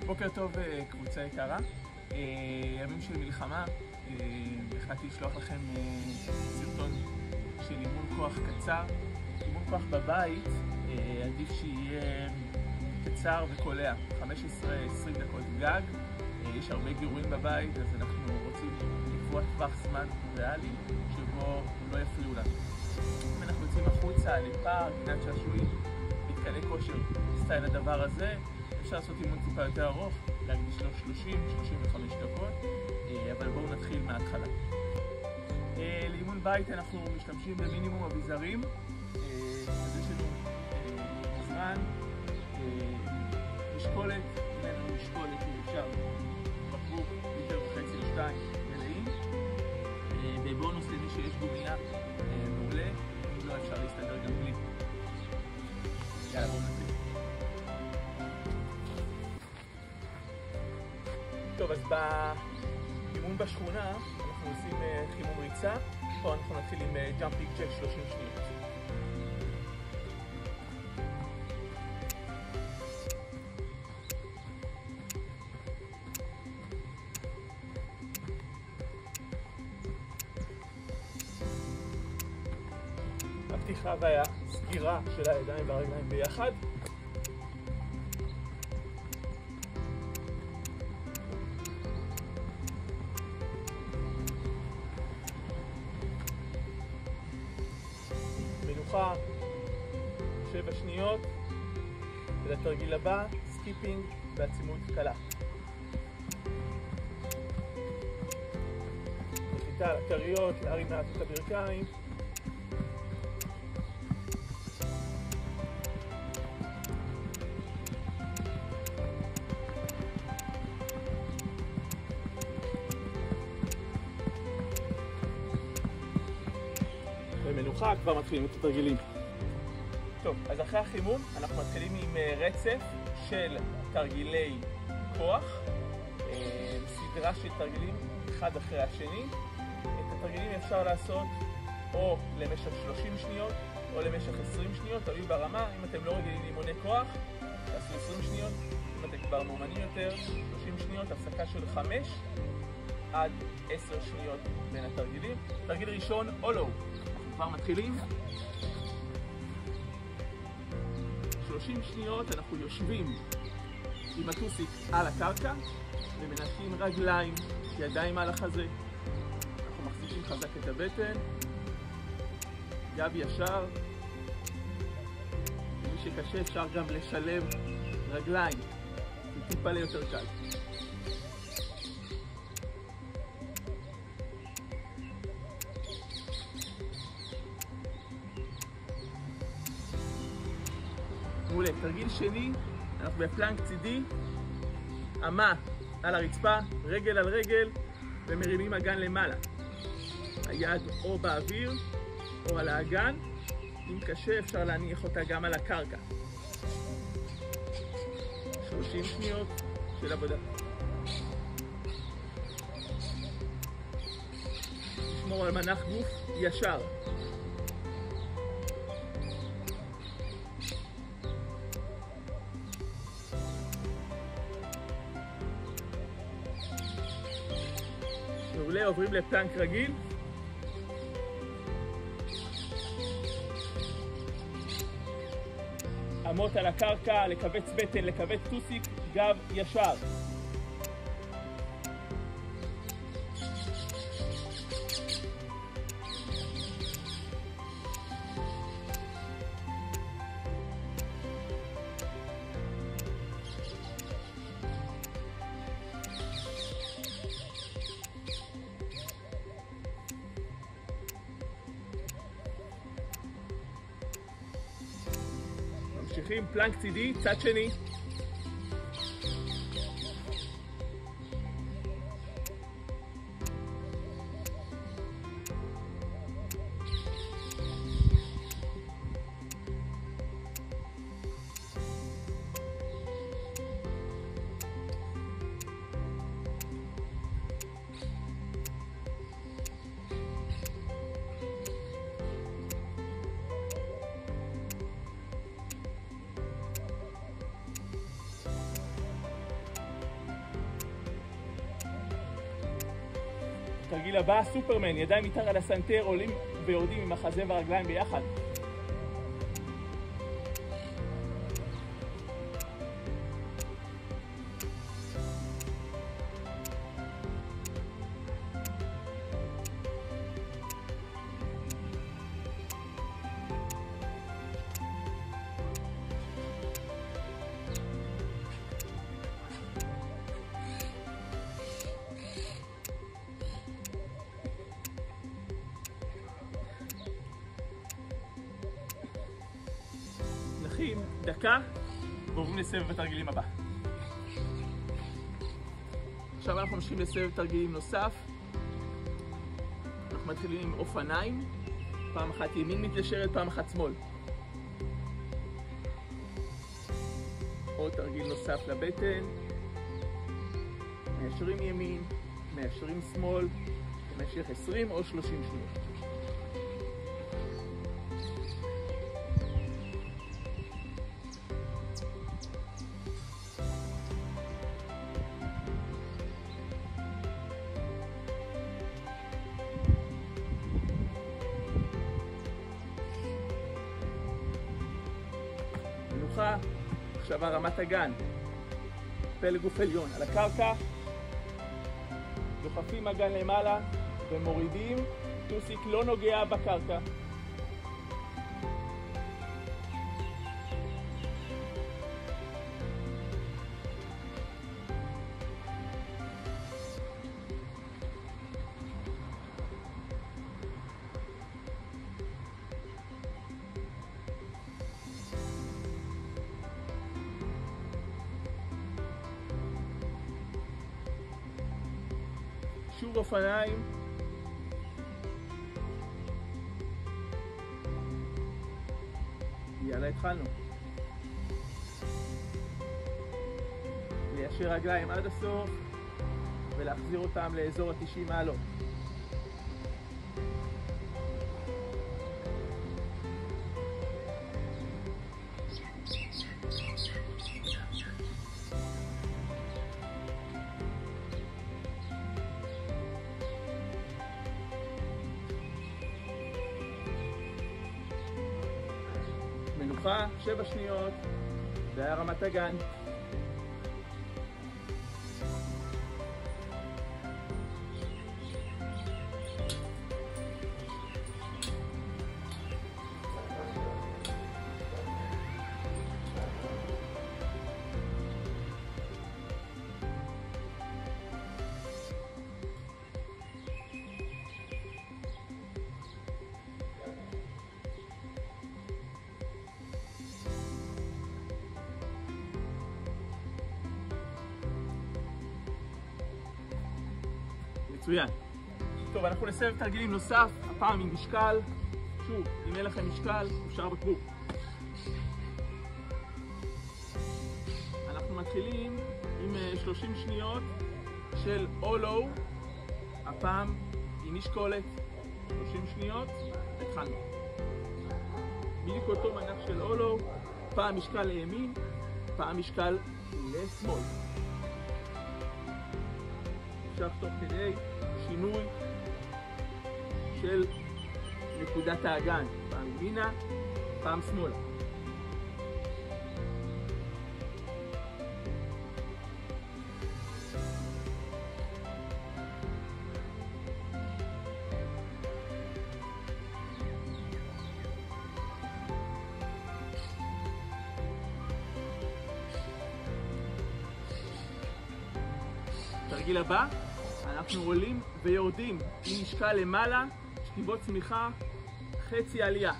בוקר טוב קבוצה יקרה, ימים של מלחמה, החלטתי לשלוח לכם סרטון של אימון כוח קצר. אימון כוח בבית עדיף שיהיה קצר וקולע, 15-20 דקות גג. יש הרבה גירויים בבית, אז אנחנו רוצים לקבוע טווח זמן ריאלי שבו לא יפריעו לנו. אם אנחנו יוצאים החוצה לפארק, גינת שעשועים, מתקני כושר סטייל הדבר הזה, אפשר לעשות אימון טיפה יותר ארוך, להקדיש לו 30-35 דקות, אבל בואו נתחיל מההתחלה. לאימון בית אנחנו משתמשים במינימום אביזרים, אז יש לנו זמן, משקולת, אם אין לנו משקולת אפשר בקבוק ליטר וחצי או 2 מלאים, בבונוס למי שיש גומייה מעולה, אם לא אפשר להסתדר גם בלי. יאללה, בואו נתחיל. טוב, אז באימון בשכונה אנחנו עושים חימום ריצה. פה אנחנו נתחיל עם ג'אמפינג ג'ק 30 שניות. הפתיחה והסגירה של הידיים והרגליים ביחד. מנוחה 7 שניות, ולתרגיל הבא סקיפינג בעצימות קלה. נחיתה על הכריות, להרים מעט את הברכיים. במנוחה כבר מתחילים את התרגילים. טוב, אז אחרי החימום אנחנו מתחילים עם רצף של תרגילי כוח, סדרה של תרגילים אחד אחרי השני. את התרגילים אפשר לעשות או למשך 30 שניות או למשך 20 שניות, תלוי ברמה. אם אתם לא רגילים לאימוני כוח, תעשו 20 שניות. אם אתם כבר מאומנים יותר, 30 שניות, הפסקה של 5 עד 10 שניות בין התרגילים. תרגיל ראשון, הולו. כבר מתחילים. 30 שניות אנחנו יושבים עם הטוסיק על הקרקע ומנקים רגליים, ידיים על החזה. אנחנו מחזיקים חזק את הבטן, גב ישר. למי שקשה אפשר גם לשלב רגליים, זה טיפה ליותר קל. מעולה. תרגיל שני, אנחנו בפלנק צידי, אמה על הרצפה, רגל על רגל, ומרימים אגן למעלה. היד או באוויר או על האגן. אם קשה אפשר להניח אותה גם על הקרקע. 30 שניות של עבודה. לשמור על מנח גוף ישר. מעולה, עוברים לפלנק רגיל. אמות על הקרקע, לקבץ בטן, לקבץ טוסיק, גב ישר. ממשיכים, פלנק צידי, צד שני. תרגיל הבא, סופרמן, ידיים מתחת על הסנטר, עולים ויורדים עם החזה והרגליים ביחד. דקה ועוברים לסבב התרגילים הבא. עכשיו אנחנו ממשיכים לסבב תרגילים נוסף. אנחנו מתחילים עם אופניים, פעם אחת ימין מתיישרת, פעם אחת שמאל. עוד תרגיל נוסף לבטן, מיישרים ימין, מיישרים שמאל, במשך 20 או 30 שניות. מנוחה, עכשיו הרמת הגן, פה לגוף עליון על הקרקע, דוחפים הגן למעלה ומורידים, טוסיק לא נוגע בקרקע. שוב אופניים, יאללה התחלנו. ליישר רגליים עד הסוף ולהחזיר אותם לאזור ה-90 מעלות. מנוחה, 7 שניות, זה היה רמת הגן. מצוין. טוב, אנחנו נסבב תרגילים נוסף, הפעם עם משקל. שוב, אם אין לכם משקל, אפשר בקבוק. אנחנו מתחילים עם 30 שניות של אולו, הפעם עם משקולת. 30 שניות, התחלנו. בדיוק אותו מנח של אולו, פעם משקל לימין, פעם משקל לשמאל. עכשיו תוך כדי שינוי של נקודת האגן, פעם ימינה, פעם שמאלה. תרגיל הבא, אנחנו עולים ויורדים עם משקל למעלה, שכיבות צמיחה, חצי עלייה.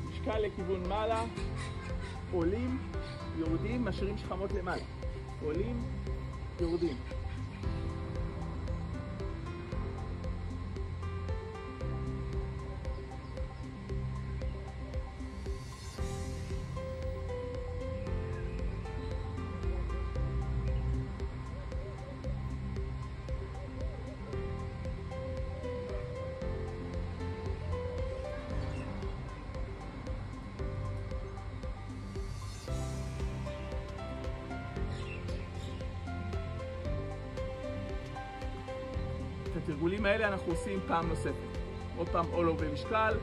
משקל לכיוון מעלה, עולים, יורדים, משאירים שכמות למעלה. עולים, יורדים. את התרגולים האלה אנחנו עושים פעם נוספת. עוד פעם עול ומשקל,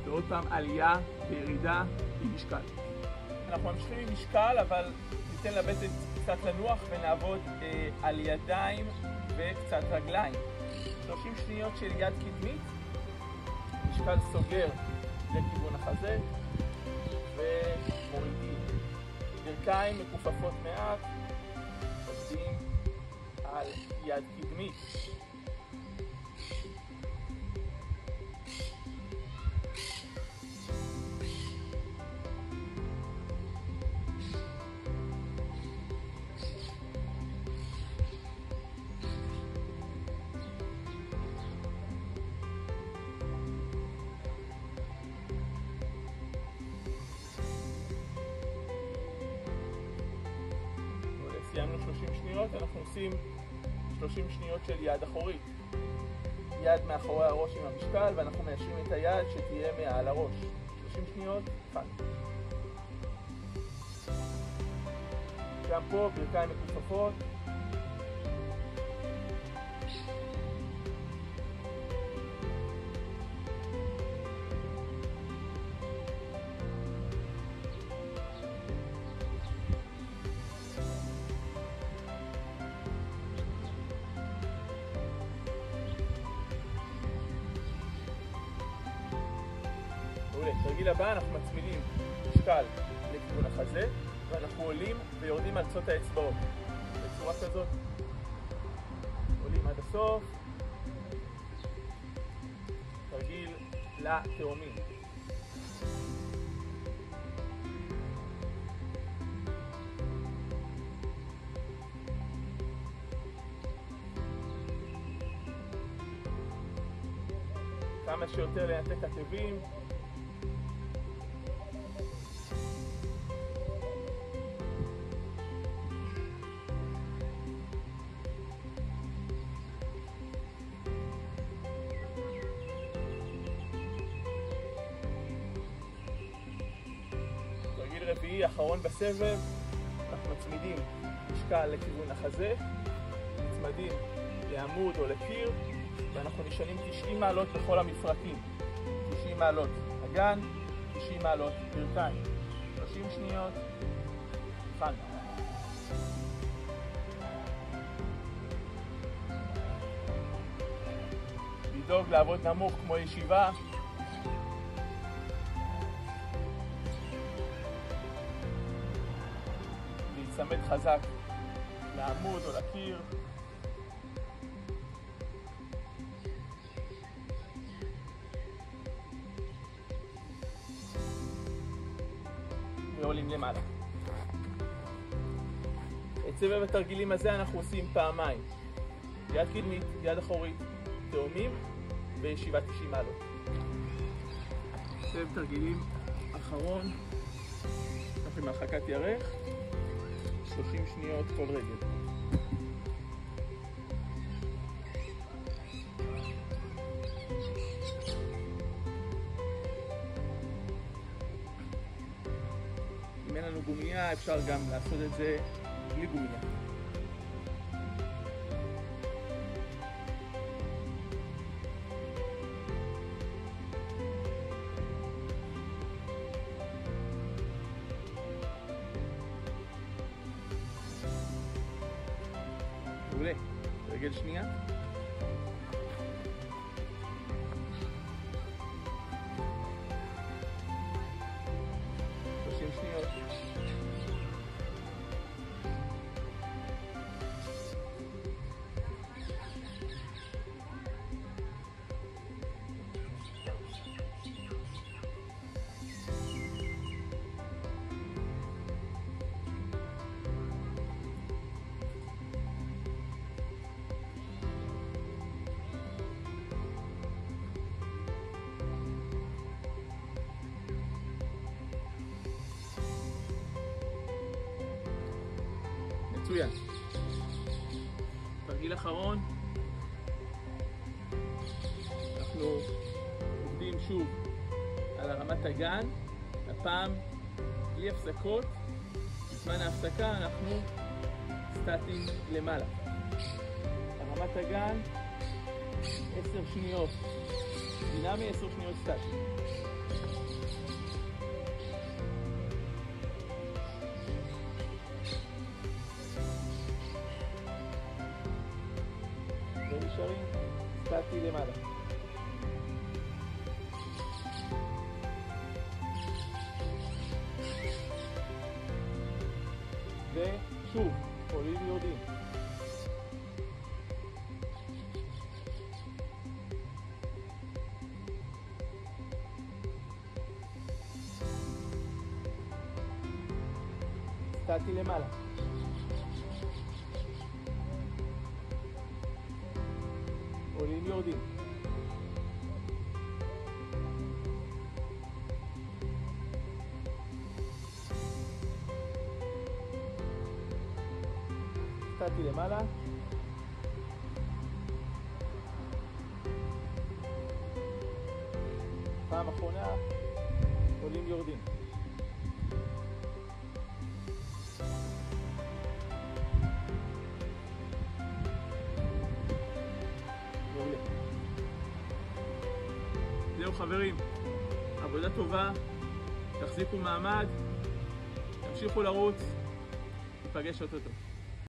ועוד פעם עלייה וירידה עם משקל. אנחנו ממשיכים עם משקל, אבל ניתן לבטן קצת לנוח ונעבוד על ידיים וקצת רגליים. 30 שניות של יד קדמית, משקל סוגר לכיוון החזה, ומורידים. ברכיים מכופפות מעט, עובדים על יד קדמית. סיימנו 30 שניות, אנחנו עושים 30 שניות של יד אחורית. יד מאחורי הראש עם המשקל, ואנחנו מיישרים את היד שתהיה מעל הראש. 30 שניות, אחד. גם פה ברכיים מכופפות. תרגיל הבא, אנחנו מצמידים משקל לכיוון החזה, ואנחנו עולים ויורדים על קצות האצבעות בצורה כזאת. עולים עד הסוף. תרגיל לתאומים. כמה שיותר לנתק עקבים. רביעי, אחרון בסבב, אנחנו מצמידים משקל לכיוון החזה, מצמדים לעמוד או לקיר, ואנחנו נשנים 90 מעלות בכל המפרקים. 90 מעלות אגן, 90 מעלות ברכיים. 30 שניות, התחלנו. לדאוג לעבוד נמוך כמו ישיבה. להצמד חזק לעמוד או לקיר. ועולים למעלה. את סבב התרגילים הזה אנחנו עושים פעמיים. יד קדמית, יד אחורית, תאומים וישיבה 90 מעלות. סבב תרגילים אחרון, עם הרחקת ירך, 30 שניות כל רגל. אם אין לנו גומייה, אפשר גם לעשות את זה בלי גומייה. מעולה. רגל שנייה. מצוין. תרגיל אחרון, אנחנו עובדים שוב על הרמת הגן, הפעם בלי הפסקות. בזמן ההפסקה אנחנו סטטים למעלה. הרמת הגן 10 שניות דינמי, 10 שניות סטטי. ונשארים סטטי למעלה. ושוב, עולים ויורדים. סטטי למעלה. עולים ויורדים. סטטי למעלה. פעם אחרונה, עולים ויורדים. זהו חברים, עבודה טובה, תחזיקו מעמד, תמשיכו לרוץ, ניפגש אותו טוב.